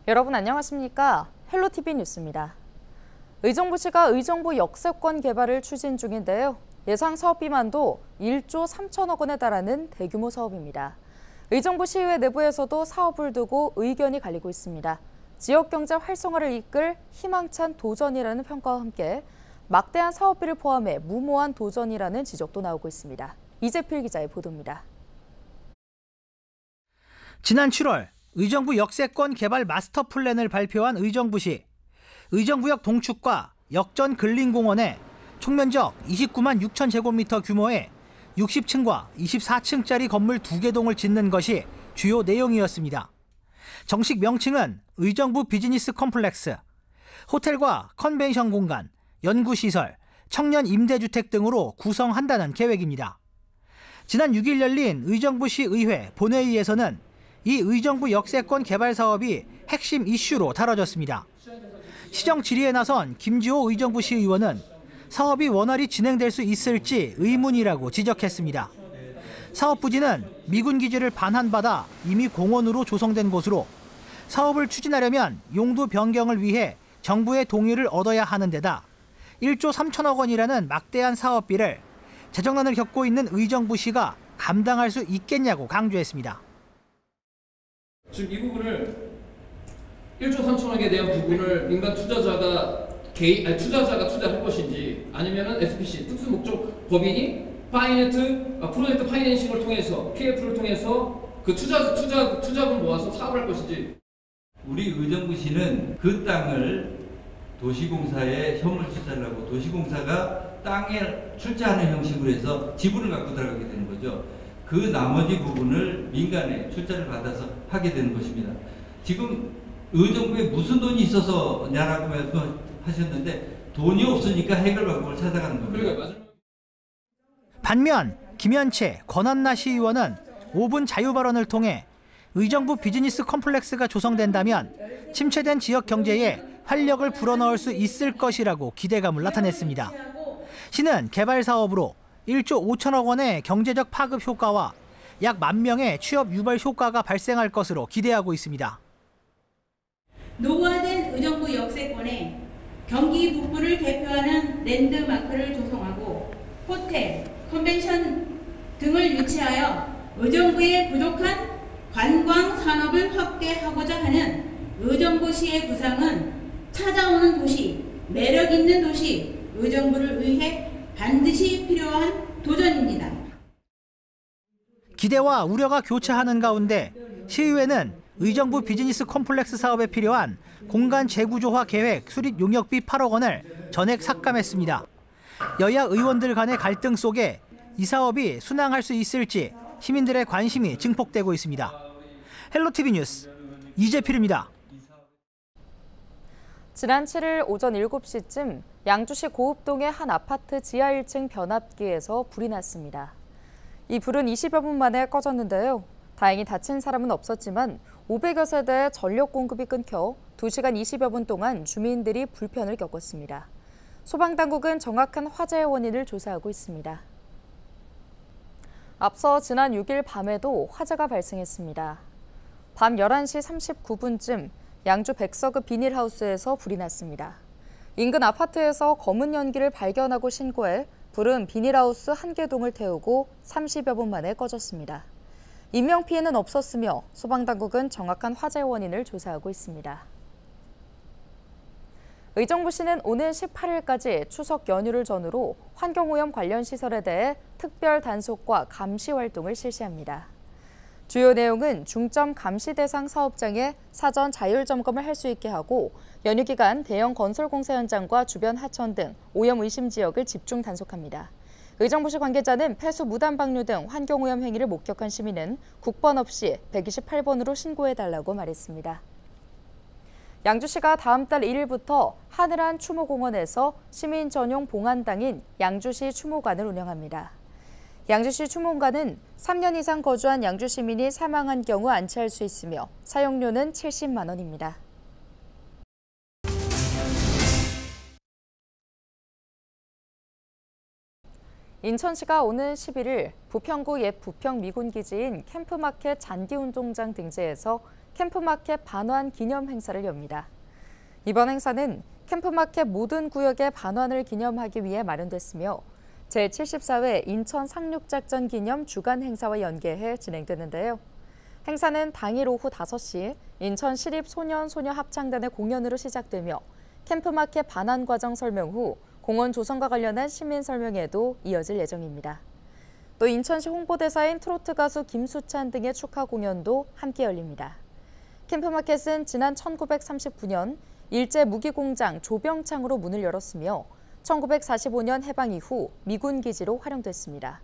여러분 안녕하십니까? 헬로티비 뉴스입니다. 의정부시가 의정부 역세권 개발을 추진 중인데요. 예상 사업비만도 1조 3천억 원에 달하는 대규모 사업입니다. 의정부시의회 내부에서도 사업을 두고 의견이 갈리고 있습니다. 지역경제 활성화를 이끌 희망찬 도전이라는 평가와 함께 막대한 사업비를 포함해 무모한 도전이라는 지적도 나오고 있습니다. 이재필 기자의 보도입니다. 지난 7월 의정부 역세권 개발 마스터 플랜을 발표한 의정부시. 의정부역 동축과 역전 근린공원에 총면적 29만 6천 제곱미터 규모의 60층과 24층짜리 건물 2개 동을 짓는 것이 주요 내용이었습니다. 정식 명칭은 의정부 비즈니스 컴플렉스, 호텔과 컨벤션 공간, 연구시설, 청년 임대주택 등으로 구성한다는 계획입니다. 지난 6일 열린 의정부시 의회 본회의에서는 이 의정부 역세권 개발 사업이 핵심 이슈로 다뤄졌습니다. 시정 질의에 나선 김지호 의정부시 의원은 사업이 원활히 진행될 수 있을지 의문이라고 지적했습니다. 사업 부지는 미군 기지를 반환받아 이미 공원으로 조성된 곳으로 사업을 추진하려면 용도 변경을 위해 정부의 동의를 얻어야 하는 데다 1조 3천억 원이라는 막대한 사업비를 재정난을 겪고 있는 의정부시가 감당할 수 있겠냐고 강조했습니다. 지금 이 부분을 1조 3천억에 대한 부분을 민간 투자자가 투자할 것인지 아니면은 SPC 특수목적 법인이 프로젝트 파이낸싱을 통해서 PF를 통해서 그 투자금 모아서 사업을 할 것인지. 우리 의정부시는 그 땅을 도시공사에 현물 출자를 하고 도시공사가 땅에 출자하는 형식으로 해서 지분을 갖고 들어가게 되는 거죠. 그 나머지 부분을 민간에 출자를 받아서 하게 되는 것입니다. 지금 의정부에 무슨 돈이 있어서냐라고 말씀하셨는데 돈이 없으니까 해결 방법을 찾아가는 겁니다. 반면 김현채, 권한나 시의원은 5분 자유 발언을 통해 의정부 비즈니스 컴플렉스가 조성된다면 침체된 지역 경제에 활력을 불어넣을 수 있을 것이라고 기대감을 나타냈습니다. 시는 개발 사업으로 1조 5천억 원의 경제적 파급 효과와 약 10,000명의 취업 유발 효과가 발생할 것으로 기대하고 있습니다. 노후화된 의정부 역세권에 경기 북부를 대표하는 랜드마크를 조성하고 호텔, 컨벤션 등을 유치하여 의정부의 부족한 관광 산업을 확대하고자 하는 의정부시의 구상은 찾아오는 도시, 매력 있는 도시, 의정부를 위해 반드시 필요한 도전입니다. 기대와 우려가 교차하는 가운데 시의회는 의정부 비즈니스 컴플렉스 사업에 필요한 공간 재구조화 계획 수립 용역비 8억 원을 전액 삭감했습니다. 여야 의원들 간의 갈등 속에 이 사업이 순항할 수 있을지 시민들의 관심이 증폭되고 있습니다. 헬로티비 뉴스 이재필입니다. 지난 7일 오전 7시쯤 양주시 고읍동의 한 아파트 지하 1층 변압기에서 불이 났습니다. 이 불은 20여 분 만에 꺼졌는데요. 다행히 다친 사람은 없었지만 500여 세대의 전력 공급이 끊겨 2시간 20여 분 동안 주민들이 불편을 겪었습니다. 소방당국은 정확한 화재의 원인을 조사하고 있습니다. 앞서 지난 6일 밤에도 화재가 발생했습니다. 밤 11시 39분쯤 양주 백서급 비닐하우스에서 불이 났습니다. 인근 아파트에서 검은 연기를 발견하고 신고해 불은 비닐하우스 1개 동을 태우고 30여 분 만에 꺼졌습니다. 인명피해는 없었으며 소방당국은 정확한 화재 원인을 조사하고 있습니다. 의정부시는 오는 18일까지 추석 연휴를 전후로 환경오염 관련 시설에 대해 특별 단속과 감시 활동을 실시합니다. 주요 내용은 중점 감시 대상 사업장에 사전 자율 점검을 할 수 있게 하고 연휴 기간 대형 건설 공사 현장과 주변 하천 등 오염 의심 지역을 집중 단속합니다. 의정부시 관계자는 폐수 무단 방류 등 환경오염 행위를 목격한 시민은 국번 없이 128번으로 신고해달라고 말했습니다. 양주시가 다음 달 1일부터 하늘한 추모공원에서 시민 전용 봉안당인 양주시 추모관을 운영합니다. 양주시 추모관은 3년 이상 거주한 양주 시민이 사망한 경우 안치할 수 있으며 사용료는 70만 원입니다. 인천시가 오는 11일 부평구 옛 부평 미군기지인 캠프마켓 잔디운동장 등지에서 캠프마켓 반환 기념 행사를 엽니다. 이번 행사는 캠프마켓 모든 구역의 반환을 기념하기 위해 마련됐으며 제74회 인천 상륙작전 기념 주간 행사와 연계해 진행되는데요. 행사는 당일 오후 5시 인천 시립소년소녀합창단의 공연으로 시작되며 캠프마켓 반환 과정 설명 후 공원 조성과 관련한 시민 설명회도 이어질 예정입니다. 또 인천시 홍보대사인 트로트 가수 김수찬 등의 축하 공연도 함께 열립니다. 캠프마켓은 지난 1939년 일제 무기공장 조병창으로 문을 열었으며 1945년 해방 이후 미군 기지로 활용됐습니다.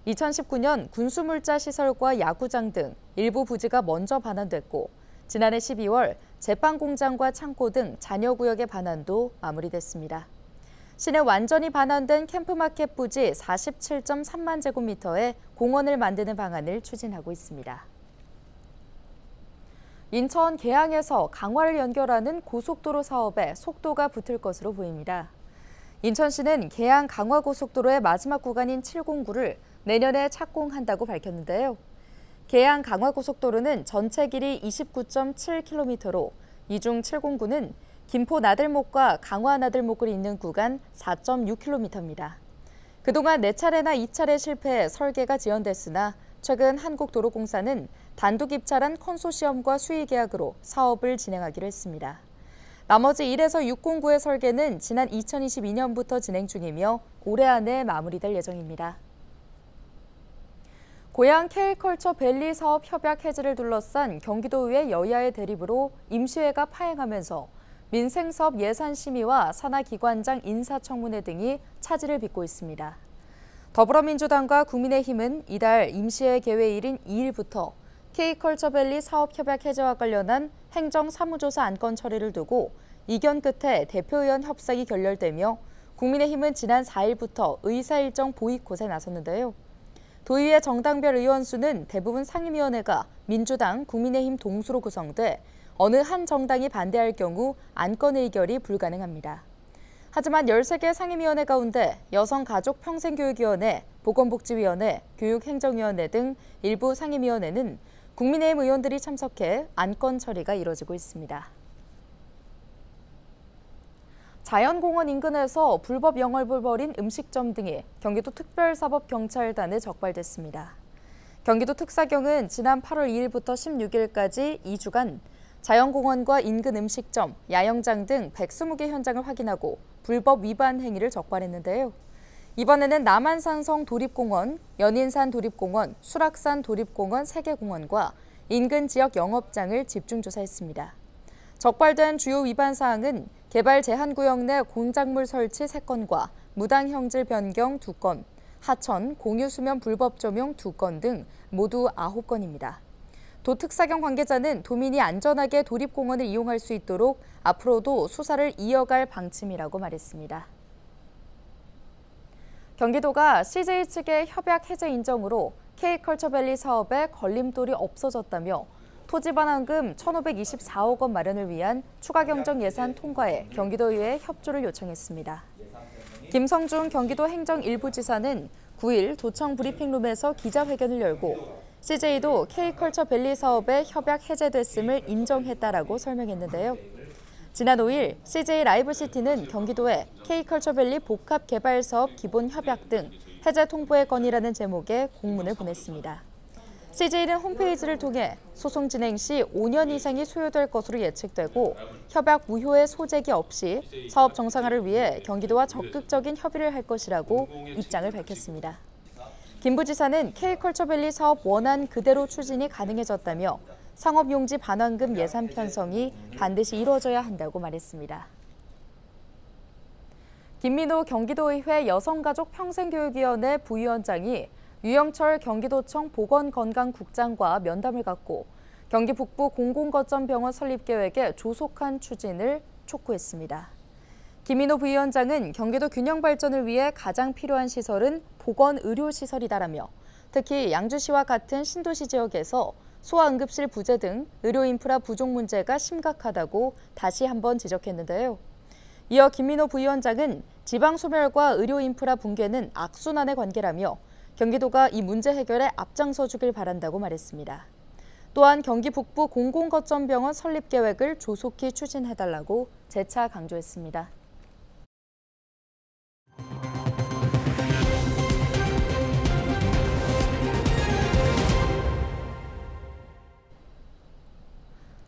2019년 군수물자 시설과 야구장 등 일부 부지가 먼저 반환됐고 지난해 12월 제빵공장과 창고 등 잔여구역의 반환도 마무리됐습니다. 시내 완전히 반환된 캠프마켓 부지 47.3만 제곱미터에 공원을 만드는 방안을 추진하고 있습니다. 인천 계양에서 강화를 연결하는 고속도로 사업에 속도가 붙을 것으로 보입니다. 인천시는 계양 강화고속도로의 마지막 구간인 709를 내년에 착공한다고 밝혔는데요. 계양 강화고속도로는 전체 길이 29.7km로 이 중 709는 김포 나들목과 강화 나들목을 잇는 구간 4.6km입니다. 그동안 4차례나 2차례 실패해 설계가 지연됐으나 최근 한국도로공사는 단독 입찰한 컨소시엄과 수의 계약으로 사업을 진행하기로 했습니다. 나머지 1에서 609의 설계는 지난 2022년부터 진행 중이며 올해 안에 마무리될 예정입니다. 고양 K컬처 밸리 사업 협약 해지를 둘러싼 경기도의회 여야의 대립으로 임시회가 파행하면서 민생사업 예산 심의와 산하기관장 인사청문회 등이 차질을 빚고 있습니다. 더불어민주당과 국민의힘은 이달 임시회 개회일인 2일부터 K컬처 밸리 사업 협약 해제와 관련한 행정사무조사 안건 처리를 두고 이견 끝에 대표의원 협상이 결렬되며 국민의힘은 지난 4일부터 의사일정 보이콧에 나섰는데요. 도의회 정당별 의원 수는 대부분 상임위원회가 민주당, 국민의힘 동수로 구성돼 어느 한 정당이 반대할 경우 안건 의결이 불가능합니다. 하지만 13개 상임위원회 가운데 여성가족평생교육위원회, 보건복지위원회, 교육행정위원회 등 일부 상임위원회는 국민의힘 의원들이 참석해 안건 처리가 이뤄지고 있습니다. 자연공원 인근에서 불법 영업을 벌인 음식점 등이 경기도 특별사법경찰단에 적발됐습니다. 경기도 특사경은 지난 8월 2일부터 16일까지 2주간 자연공원과 인근 음식점, 야영장 등 120개 현장을 확인하고 불법 위반 행위를 적발했는데요. 이번에는 남한산성 도립공원, 연인산 도립공원, 수락산 도립공원 3개 공원과 인근 지역 영업장을 집중 조사했습니다. 적발된 주요 위반 사항은 개발 제한구역 내 공작물 설치 3건과 무당형질 변경 2건, 하천, 공유수면 불법 조명 2건 등 모두 9건입니다. 도 특사경 관계자는 도민이 안전하게 도립공원을 이용할 수 있도록 앞으로도 수사를 이어갈 방침이라고 말했습니다. 경기도가 CJ 측의 협약 해제 인정으로 K컬처밸리 사업에 걸림돌이 없어졌다며 토지 반환금 1,524억 원 마련을 위한 추가 경정 예산 통과에 경기도의회에 협조를 요청했습니다. 김성중 경기도 행정일부지사는 9일 도청 브리핑룸에서 기자회견을 열고 CJ도 K컬처밸리 사업의 협약 해제됐음을 인정했다라고 설명했는데요. 지난 5일 CJ 라이브시티는 경기도에 K컬처밸리 복합개발사업 기본협약 등 해제 통보의 건이라는 제목의 공문을 보냈습니다. CJ는 홈페이지를 통해 소송 진행 시 5년 이상이 소요될 것으로 예측되고 협약 무효의 소재기 없이 사업 정상화를 위해 경기도와 적극적인 협의를 할 것이라고 입장을 밝혔습니다. 김 부지사는 K컬처밸리 사업 원안 그대로 추진이 가능해졌다며 상업용지 반환금 예산 편성이 반드시 이루어져야 한다고 말했습니다. 김민호 경기도의회 여성가족평생교육위원회 부위원장이 유영철 경기도청 보건건강국장과 면담을 갖고 경기 북부 공공거점병원 설립 계획의 조속한 추진을 촉구했습니다. 김민호 부위원장은 경기도 균형 발전을 위해 가장 필요한 시설은 보건의료시설이다라며 특히 양주시와 같은 신도시 지역에서 소아응급실 부재 등 의료 인프라 부족 문제가 심각하다고 다시 한번 지적했는데요. 이어 김민호 부위원장은 지방소멸과 의료 인프라 붕괴는 악순환의 관계라며 경기도가 이 문제 해결에 앞장서 주길 바란다고 말했습니다. 또한 경기 북부 공공거점병원 설립 계획을 조속히 추진해달라고 재차 강조했습니다.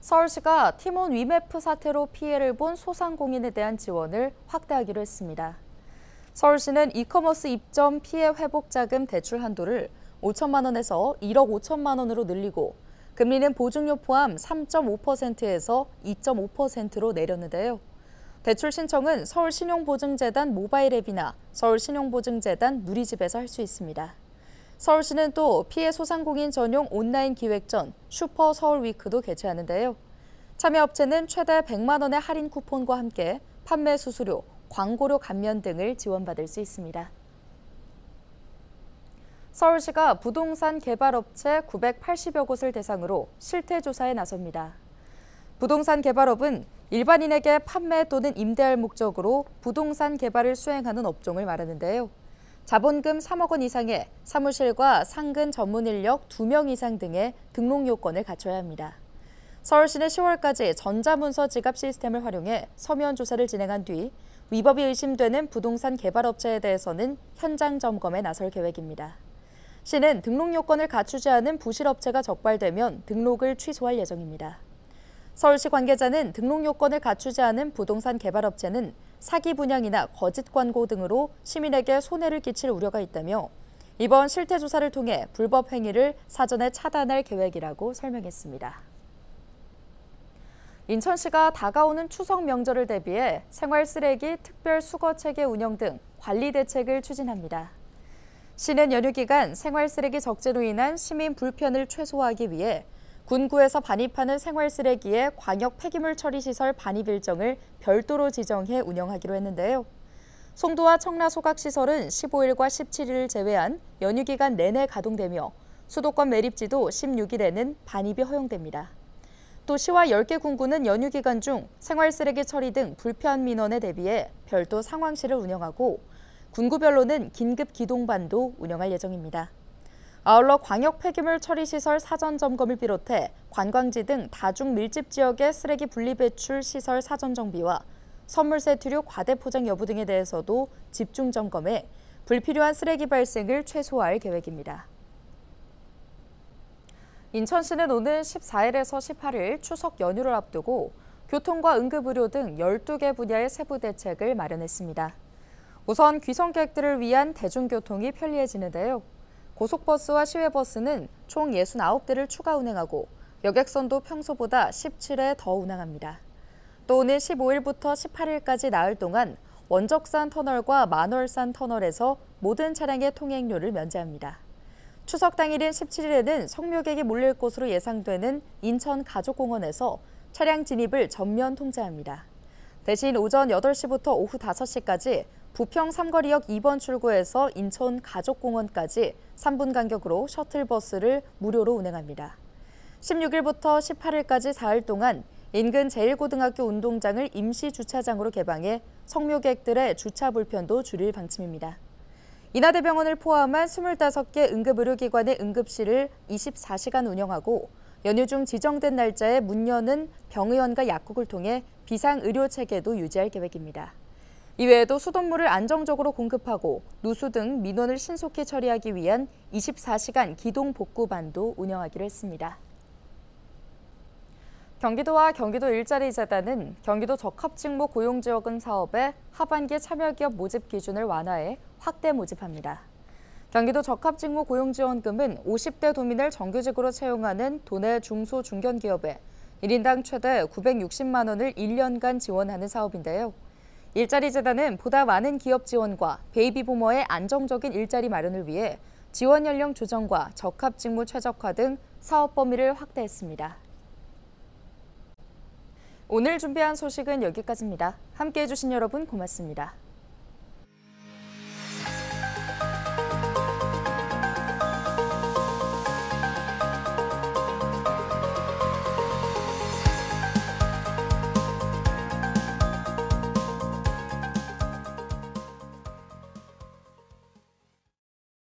서울시가 티몬 위메프 사태로 피해를 본 소상공인에 대한 지원을 확대하기로 했습니다. 서울시는 이커머스 입점 피해 회복 자금 대출 한도를 5천만 원에서 1억 5천만 원으로 늘리고 금리는 보증료 포함 3.5%에서 2.5%로 내렸는데요. 대출 신청은 서울신용보증재단 모바일 앱이나 서울신용보증재단 누리집에서 할 수 있습니다. 서울시는 또 피해 소상공인 전용 온라인 기획전 슈퍼 서울위크도 개최하는데요. 참여업체는 최대 100만 원의 할인 쿠폰과 함께 판매 수수료, 광고료 감면 등을 지원받을 수 있습니다. 서울시가 부동산 개발업체 980여 곳을 대상으로 실태조사에 나섭니다. 부동산 개발업은 일반인에게 판매 또는 임대할 목적으로 부동산 개발을 수행하는 업종을 말하는데요. 자본금 3억 원 이상의 사무실과 상근 전문 인력 2명 이상 등의 등록 요건을 갖춰야 합니다. 서울시는 10월까지 전자문서 지갑 시스템을 활용해 서면 조사를 진행한 뒤 위법이 의심되는 부동산 개발업체에 대해서는 현장 점검에 나설 계획입니다. 시는 등록 요건을 갖추지 않은 부실업체가 적발되면 등록을 취소할 예정입니다. 서울시 관계자는 등록 요건을 갖추지 않은 부동산 개발업체는 사기 분양이나 거짓 광고 등으로 시민에게 손해를 끼칠 우려가 있다며 이번 실태조사를 통해 불법 행위를 사전에 차단할 계획이라고 설명했습니다. 인천시가 다가오는 추석 명절을 대비해 생활쓰레기 특별 수거체계 운영 등 관리 대책을 추진합니다. 시는 연휴 기간 생활쓰레기 적재로 인한 시민 불편을 최소화하기 위해 군구에서 반입하는 생활쓰레기의 광역 폐기물 처리 시설 반입 일정을 별도로 지정해 운영하기로 했는데요. 송도와 청라 소각시설은 15일과 17일을 제외한 연휴 기간 내내 가동되며 수도권 매립지도 16일에는 반입이 허용됩니다. 또 시와 10개 군구는 연휴 기간 중 생활쓰레기 처리 등 불편 민원에 대비해 별도 상황실을 운영하고 군구별로는 긴급 기동반도 운영할 예정입니다. 아울러 광역 폐기물 처리 시설 사전 점검을 비롯해 관광지 등 다중 밀집 지역의 쓰레기 분리 배출 시설 사전 정비와 선물 세트류 과대 포장 여부 등에 대해서도 집중 점검해 불필요한 쓰레기 발생을 최소화할 계획입니다. 인천시는 오는 14일에서 18일 추석 연휴를 앞두고 교통과 응급의료 등 12개 분야의 세부 대책을 마련했습니다. 우선 귀성객들을 위한 대중교통이 편리해지는데요. 고속버스와 시외버스는 총 69대를 추가 운행하고 여객선도 평소보다 17회 더 운항합니다. 또 오는 15일부터 18일까지 나흘 동안 원적산 터널과 만월산 터널에서 모든 차량의 통행료를 면제합니다. 추석 당일인 17일에는 성묘객이 몰릴 곳으로 예상되는 인천 가족공원에서 차량 진입을 전면 통제합니다. 대신 오전 8시부터 오후 5시까지 부평 삼거리역 2번 출구에서 인천 가족공원까지 3분 간격으로 셔틀버스를 무료로 운행합니다. 16일부터 18일까지 4일 동안 인근 제1고등학교 운동장을 임시 주차장으로 개방해 성묘객들의 주차 불편도 줄일 방침입니다. 인하대병원을 포함한 25개 응급의료기관의 응급실을 24시간 운영하고 연휴 중 지정된 날짜에 문 여는 병의원과 약국을 통해 비상의료체계도 유지할 계획입니다. 이외에도 수돗물을 안정적으로 공급하고 누수 등 민원을 신속히 처리하기 위한 24시간 기동 복구반도 운영하기로 했습니다. 경기도와 경기도 일자리재단은 경기도 적합직무 고용지원금 사업의 하반기 참여기업 모집 기준을 완화해 확대 모집합니다. 경기도 적합직무 고용지원금은 50대 도민을 정규직으로 채용하는 도내 중소 중견기업에 1인당 최대 960만 원을 1년간 지원하는 사업인데요. 일자리재단은 보다 많은 기업 지원과 베이비부머의 안정적인 일자리 마련을 위해 지원 연령 조정과 적합직무 최적화 등 사업 범위를 확대했습니다. 오늘 준비한 소식은 여기까지입니다. 함께해 주신 여러분 고맙습니다.